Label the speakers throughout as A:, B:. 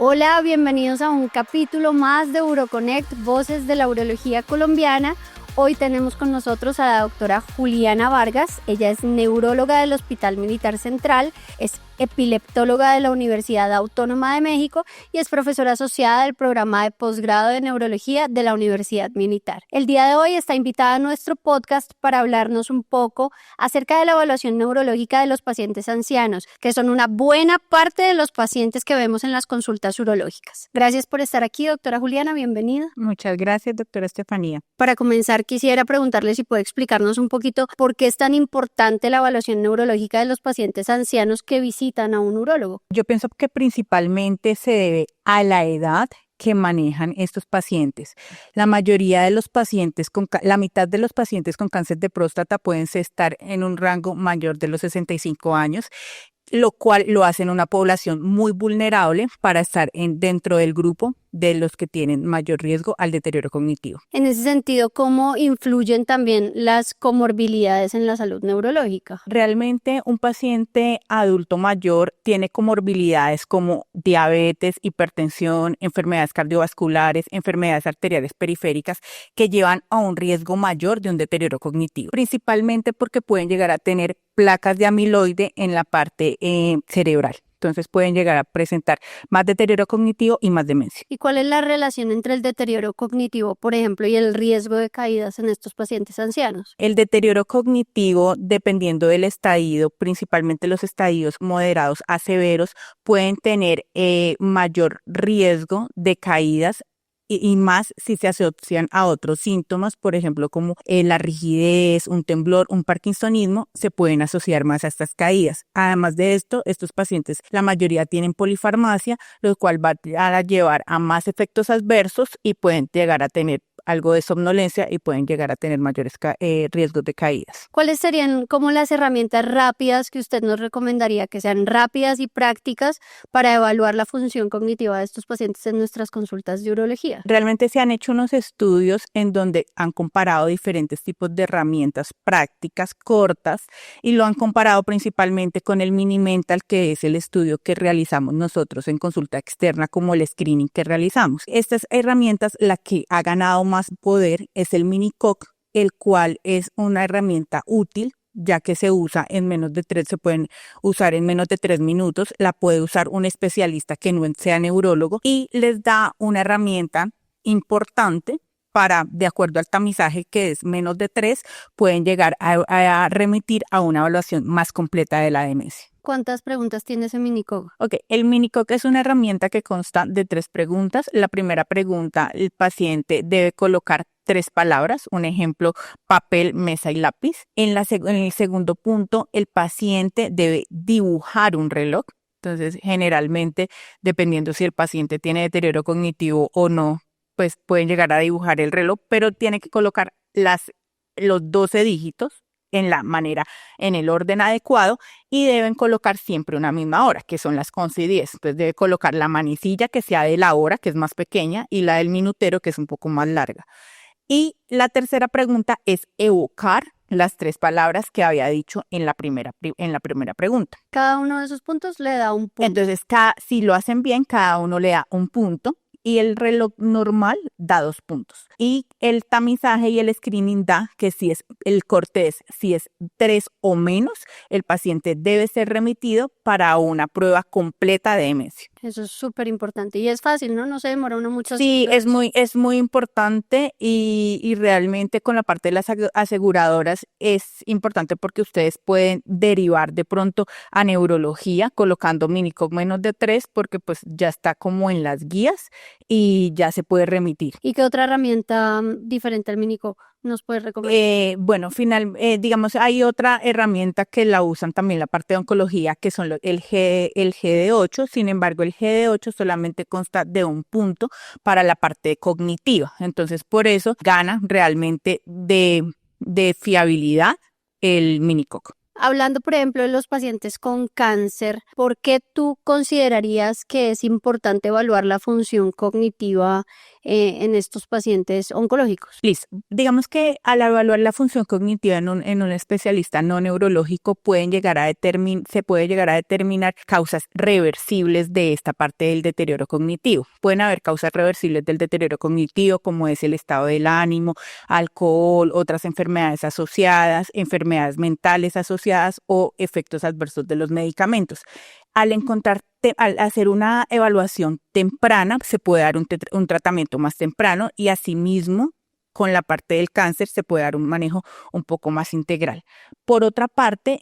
A: Hola, bienvenidos a un capítulo más de UroConnect, Voces de la Urología Colombiana. Hoy tenemos con nosotros a la doctora Juliana Vargas. Ella es neuróloga del Hospital Militar Central, es epileptóloga de la Universidad Autónoma de México y es profesora asociada del programa de posgrado de neurología de la Universidad Militar. El día de hoy está invitada a nuestro podcast para hablarnos un poco acerca de la evaluación neurológica de los pacientes ancianos, que son una buena parte de los pacientes que vemos en las consultas urológicas. Gracias por estar aquí, doctora Juliana, bienvenida.
B: Muchas gracias, doctora Estefanía.
A: Para comenzar, quisiera preguntarle si puede explicarnos un poquito por qué es tan importante la evaluación neurológica de los pacientes ancianos que visitan a un urólogo.
B: Yo pienso que principalmente se debe a la edad que manejan estos pacientes. La mayoría de los pacientes, la mitad de los pacientes con cáncer de próstata pueden estar en un rango mayor de los 65 años, lo cual lo hace en una población muy vulnerable para estar dentro del grupo de los que tienen mayor riesgo al deterioro cognitivo.
A: En ese sentido, ¿cómo influyen también las comorbilidades en la salud neurológica?
B: Realmente un paciente adulto mayor tiene comorbilidades como diabetes, hipertensión, enfermedades cardiovasculares, enfermedades arteriales periféricas que llevan a un riesgo mayor de un deterioro cognitivo, principalmente porque pueden llegar a tener placas de amiloide en la parte cerebral. Entonces pueden llegar a presentar más deterioro cognitivo y más demencia.
A: ¿Y cuál es la relación entre el deterioro cognitivo, por ejemplo, y el riesgo de caídas en estos pacientes ancianos?
B: El deterioro cognitivo, dependiendo del estadio, principalmente los estadios moderados a severos, pueden tener mayor riesgo de caídas y más si se asocian a otros síntomas, por ejemplo, como la rigidez, un temblor, un parkinsonismo, se pueden asociar más a estas caídas. Además de esto, estos pacientes, la mayoría tienen polifarmacia, lo cual va a llevar a más efectos adversos y pueden llegar a tener algo de somnolencia y pueden llegar a tener mayores riesgos de caídas.
A: ¿Cuáles serían como las herramientas rápidas que usted nos recomendaría, que sean rápidas y prácticas para evaluar la función cognitiva de estos pacientes en nuestras consultas de urología?
B: Realmente se han hecho unos estudios en donde han comparado diferentes tipos de herramientas prácticas cortas y lo han comparado principalmente con el Mini-Mental, que es el estudio que realizamos nosotros en consulta externa como el screening que realizamos. Estas herramientas, la que ha ganado más poder es el Mini-COG, el cual es una herramienta útil, ya que se pueden usar en menos de 3 minutos, la puede usar un especialista que no sea neurólogo y les da una herramienta importante para, de acuerdo al tamizaje que es menos de 3, pueden llegar a remitir a una evaluación más completa de la demencia.
A: ¿Cuántas preguntas tiene ese Mini-COG?
B: Ok, el Mini-COG es una herramienta que consta de 3 preguntas. La primera pregunta, el paciente debe colocar 3 palabras, un ejemplo, papel, mesa y lápiz. En el segundo punto, el paciente debe dibujar un reloj. Entonces, generalmente, dependiendo si el paciente tiene deterioro cognitivo o no, pues pueden llegar a dibujar el reloj, pero tiene que colocar los 12 dígitos en el orden adecuado y deben colocar siempre una misma hora, que son las 11:10. Entonces debe colocar la manecilla que sea de la hora, que es más pequeña, y la del minutero, que es un poco más larga. Y la tercera pregunta es evocar las 3 palabras que había dicho en la primera pregunta.
A: Cada uno de esos puntos le da un punto.
B: Entonces, si lo hacen bien, cada uno le da un punto. Y el reloj normal da 2 puntos. Y el tamizaje y el screening da que si es 3 o menos, el paciente debe ser remitido para una prueba completa de demencia.
A: Eso es súper importante y es fácil, ¿no? No se demora uno mucho.
B: Sí, es muy importante y realmente con la parte de las aseguradoras es importante porque ustedes pueden derivar de pronto a neurología colocando Mini-COG menos de 3 porque pues ya está como en las guías y ya se puede remitir.
A: ¿Y qué otra herramienta diferente al Mini-COG nos puede recomendar?
B: Digamos, hay otra herramienta que la usan también la parte de oncología, que son el GD8. Sin embargo, el GD8 solamente consta de un punto para la parte cognitiva. Entonces, por eso gana realmente de fiabilidad el Mini-COG.
A: Hablando, por ejemplo, de los pacientes con cáncer, ¿por qué tú considerarías que es importante evaluar la función cognitiva en estos pacientes oncológicos?
B: Listo. Digamos que al evaluar la función cognitiva en un especialista no neurológico se puede llegar a determinar causas reversibles de esta parte del deterioro cognitivo. Pueden haber causas reversibles del deterioro cognitivo, como es el estado del ánimo, alcohol, otras enfermedades asociadas, enfermedades mentales asociadas o efectos adversos de los medicamentos. Al hacer una evaluación temprana, se puede dar un tratamiento más temprano y asimismo, con la parte del cáncer, se puede dar un manejo un poco más integral. Por otra parte,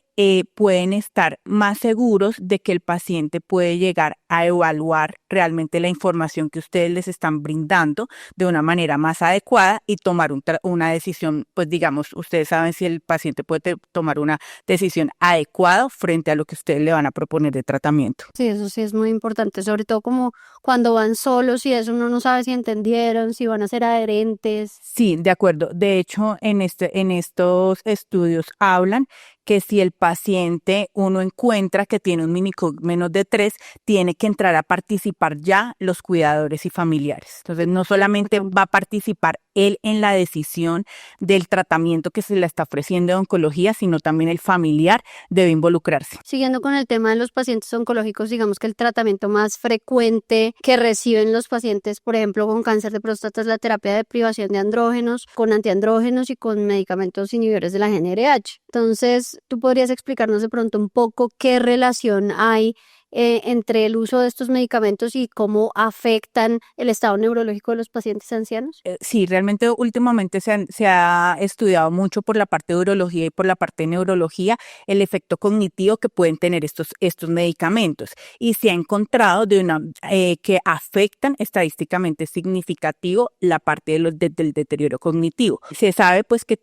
B: pueden estar más seguros de que el paciente puede llegar a evaluar realmente la información que ustedes les están brindando de una manera más adecuada y tomar una decisión, pues digamos, ustedes saben si el paciente puede tomar una decisión adecuada frente a lo que ustedes le van a proponer de tratamiento.
A: Sí, eso sí es muy importante, sobre todo como cuando van solos y eso uno no sabe si entendieron, si van a ser adherentes.
B: Sí, de acuerdo. De hecho, en estos estudios hablan que si el paciente uno encuentra que tiene un Minicoog menos de 3, tiene que entrar a participar ya los cuidadores y familiares. Entonces, no solamente va a participar él en la decisión del tratamiento que se le está ofreciendo de oncología, sino también el familiar debe involucrarse.
A: Siguiendo con el tema de los pacientes oncológicos, digamos que el tratamiento más frecuente que reciben los pacientes, por ejemplo, con cáncer de próstata es la terapia de privación de andrógenos, con antiandrógenos y con medicamentos inhibidores de la GnRH. Entonces, ¿tú podrías explicarnos de pronto un poco qué relación hay entre el uso de estos medicamentos y cómo afectan el estado neurológico de los pacientes ancianos?
B: Sí, realmente últimamente se ha estudiado mucho por la parte de urología y por la parte de neurología el efecto cognitivo que pueden tener estos medicamentos y se ha encontrado que afectan estadísticamente significativo la parte del deterioro cognitivo. Se sabe pues que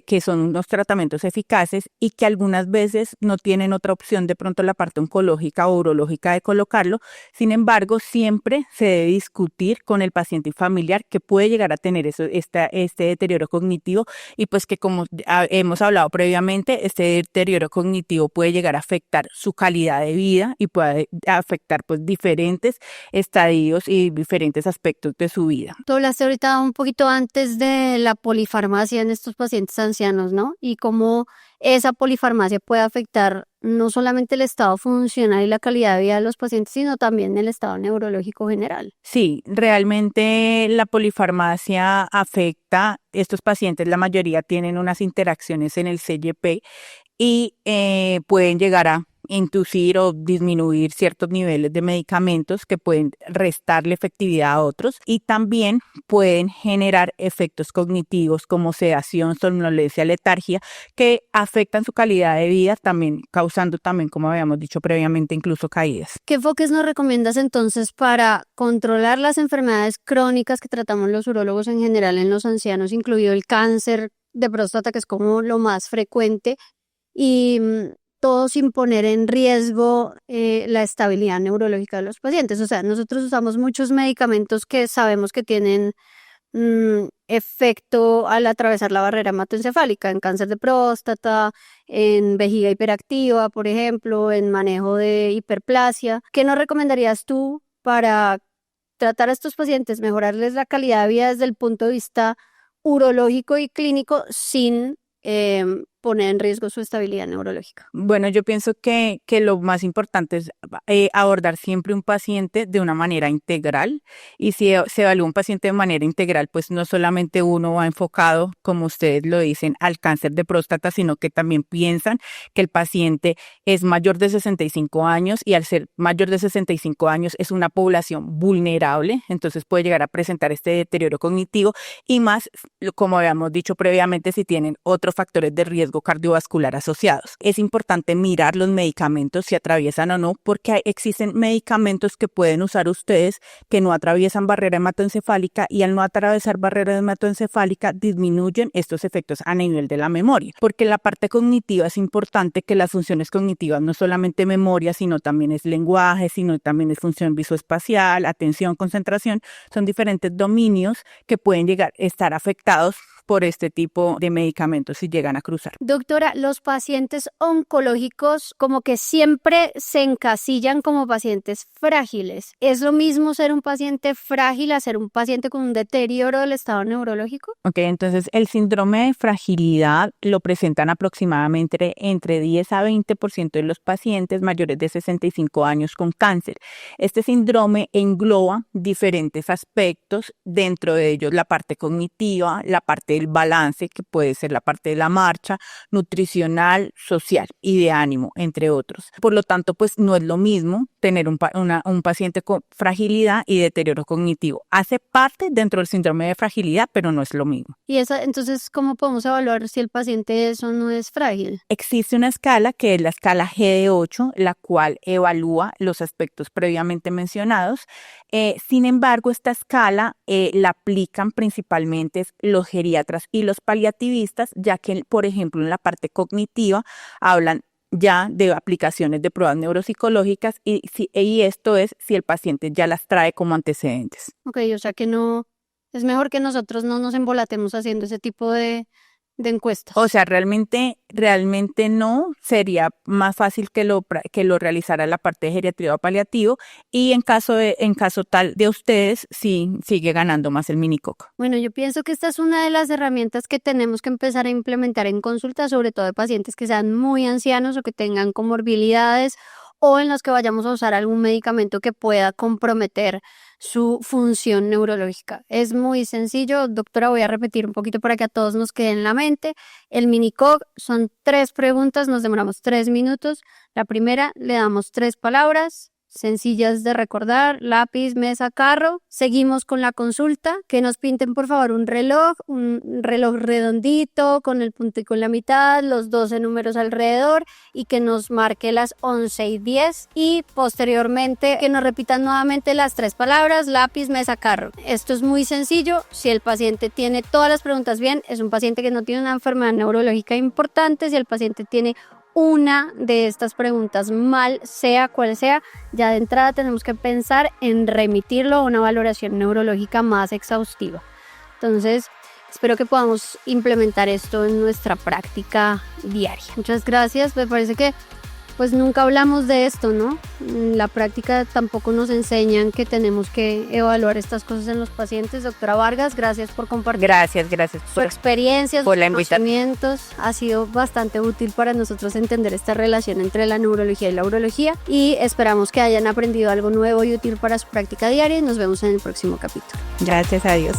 B: que son unos tratamientos eficaces y que algunas veces no tienen otra opción de pronto la parte oncológica o urológica de colocarlo. Sin embargo, siempre se debe discutir con el paciente y familiar que puede llegar a tener este deterioro cognitivo y pues que como hemos hablado previamente, este deterioro cognitivo puede llegar a afectar su calidad de vida y puede afectar pues diferentes estadios y diferentes aspectos de su vida.
A: Tú hablaste ahorita un poquito antes de la polifarmacia en estos pacientes ancianos, ¿no? Y cómo esa polifarmacia puede afectar no solamente el estado funcional y la calidad de vida de los pacientes, sino también el estado neurológico general.
B: Sí, realmente la polifarmacia afecta. Estos pacientes, la mayoría tienen unas interacciones en el CYP y pueden llegar a inducir o disminuir ciertos niveles de medicamentos que pueden restarle efectividad a otros y también pueden generar efectos cognitivos como sedación, somnolencia, letargia que afectan su calidad de vida, también causando también, como habíamos dicho previamente, incluso caídas.
A: ¿Qué enfoques nos recomiendas entonces para controlar las enfermedades crónicas que tratamos los urólogos en general en los ancianos, incluido el cáncer de próstata, que es como lo más frecuente, y todo sin poner en riesgo la estabilidad neurológica de los pacientes? O sea, nosotros usamos muchos medicamentos que sabemos que tienen efecto al atravesar la barrera hematoencefálica en cáncer de próstata, en vejiga hiperactiva, por ejemplo, en manejo de hiperplasia. ¿Qué nos recomendarías tú para tratar a estos pacientes, mejorarles la calidad de vida desde el punto de vista urológico y clínico sin poner en riesgo su estabilidad neurológica?
B: Bueno, yo pienso que lo más importante es abordar siempre un paciente de una manera integral y si se evalúa un paciente de manera integral, pues no solamente uno va enfocado, como ustedes lo dicen, al cáncer de próstata, sino que también piensan que el paciente es mayor de 65 años y al ser mayor de 65 años es una población vulnerable, entonces puede llegar a presentar este deterioro cognitivo y más, como habíamos dicho previamente, si tienen otros factores de riesgo cardiovascular asociados. Es importante mirar los medicamentos si atraviesan o no, porque existen medicamentos que pueden usar ustedes que no atraviesan barrera hematoencefálica y al no atravesar barrera hematoencefálica disminuyen estos efectos a nivel de la memoria, porque la parte cognitiva es importante que las funciones cognitivas no solamente memoria, sino también es lenguaje, sino también es función visoespacial, atención, concentración, son diferentes dominios que pueden llegar a estar afectados por este tipo de medicamentos si llegan a cruzar.
A: Doctora, los pacientes oncológicos como que siempre se encasillan como pacientes frágiles. ¿Es lo mismo ser un paciente frágil a ser un paciente con un deterioro del estado neurológico?
B: Ok, entonces el síndrome de fragilidad lo presentan aproximadamente entre 10 a 20% de los pacientes mayores de 65 años con cáncer. Este síndrome engloba diferentes aspectos, dentro de ellos la parte cognitiva, la parte del balance, que puede ser la parte de la marcha, nutricional, social y de ánimo, entre otros. Por lo tanto, pues no es lo mismo tener un paciente con fragilidad y deterioro cognitivo. Hace parte dentro del síndrome de fragilidad, pero no es lo mismo.
A: Y entonces, ¿cómo podemos evaluar si el paciente es o no es frágil?
B: Existe una escala que es la escala GD8, la cual evalúa los aspectos previamente mencionados. Sin embargo, esta escala la aplican principalmente los geriatras y los paliativistas, ya que, por ejemplo, en la parte cognitiva hablan ya de aplicaciones de pruebas neuropsicológicas y esto es si el paciente ya las trae como antecedentes.
A: Ok, o sea que no, es mejor que nosotros no nos embolatemos haciendo ese tipo de encuestas.
B: O sea, realmente no, sería más fácil que lo realizara la parte de geriatría o paliativo y en caso tal de ustedes, sí sigue ganando más el minicoco.
A: Bueno, yo pienso que esta es una de las herramientas que tenemos que empezar a implementar en consulta, sobre todo de pacientes que sean muy ancianos o que tengan comorbilidades o en los que vayamos a usar algún medicamento que pueda comprometer su función neurológica. Es muy sencillo, doctora, voy a repetir un poquito para que a todos nos quede en la mente. El minicoc son 3 preguntas, nos demoramos 3 minutos. La primera, le damos 3 palabras sencillas de recordar: lápiz, mesa, carro. Seguimos con la consulta, que nos pinten por favor un reloj redondito con el puntico en la mitad, los 12 números alrededor y que nos marque las 11:10 y posteriormente que nos repitan nuevamente las 3 palabras: lápiz, mesa, carro. Esto es muy sencillo. Si el paciente tiene todas las preguntas bien, es un paciente que no tiene una enfermedad neurológica importante. Si el paciente tiene una de estas preguntas mal, sea cual sea, ya de entrada tenemos que pensar en remitirlo a una valoración neurológica más exhaustiva. Entonces, espero que podamos implementar esto en nuestra práctica diaria. Muchas gracias. Me parece que pues nunca hablamos de esto, ¿no? En la práctica tampoco nos enseñan que tenemos que evaluar estas cosas en los pacientes. Doctora Vargas, gracias por compartir.
B: Gracias
A: su experiencia,
B: por
A: sus
B: la invitación.
A: conocimientos. Ha sido bastante útil para nosotros entender esta relación entre la neurología y la urología y esperamos que hayan aprendido algo nuevo y útil para su práctica diaria y nos vemos en el próximo capítulo.
B: Gracias a Dios.